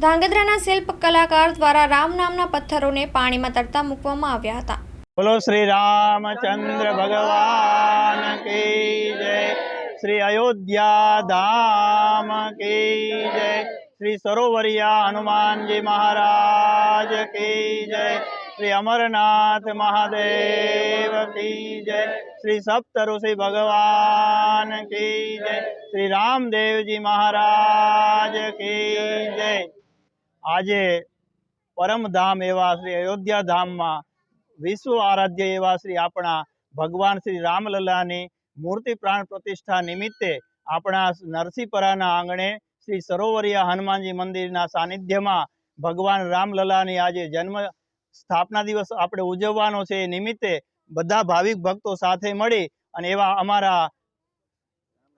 ધાંગધ્રાના શિલ્પ કલાકાર દ્વારા રામ નામના પથ્થરોને પાણીમાં તરતા મૂકવામાં આવ્યા હતા। बोलो श्री रामचंद्र भगवान की जय। श्री अयोध्या धाम की जय। श्री सरोवरिया हनुमान जी महाराज की जय। श्री अमरनाथ महादेव की जय। श्री सप्त ऋषि भगवान की जय। श्री रामदेव जी महाराज की जय। आजे परम धाम एवं श्री अयोध्या धाम में विश्व आराध्य एवं श्री अपना भगवान श्री रामललानी मूर्ति प्राण प्रतिष्ठा निमित्ते अपना नरसीपराना आंगणे श्री सरोवरिया हनुमानजी मंदिर सानिध्य में भगवान रामललानी आज जन्म स्थापना दिवस आपणे उजववानो छे। निमित्ते बधा भाविक भक्तों साथे मळी अने एवा अमारा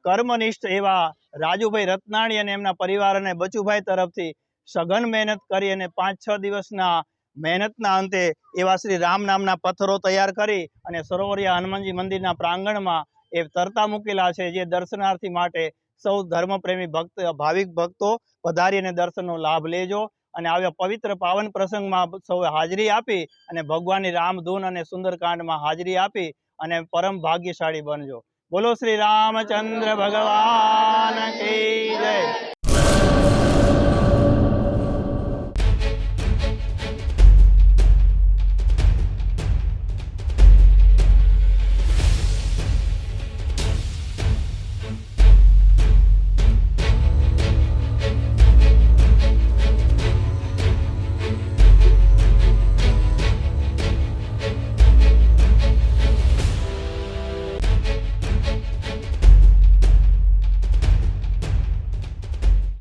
कर्मनिष्ठ एवा राजूभाई रत्नाणी अने एमना परिवार अने बचुभाई तरफथी सघन मेहनत करी अने 5-6 दिवसना मेहनतना अंते एवा श्री राम नामना पत्थरों तैयार करी अने सरोवरिया हनुमानजी मंदिरना प्रांगणमां ए तरता मूकेला छे, जे दर्शनार्थी माटे सौ धर्मप्रेमी भक्त भाविक भक्तों पधारी अने दर्शननो लाभ लेजो अने आवा पवित्र पावन प्रसंगमां सौ हाजरी आपी अने भगवाननी रामधून अने सुंदरकांडमां हाजरी आपी अने परम भाग्यशाળી बनजो। बोलो श्री रामचंद्र भगवान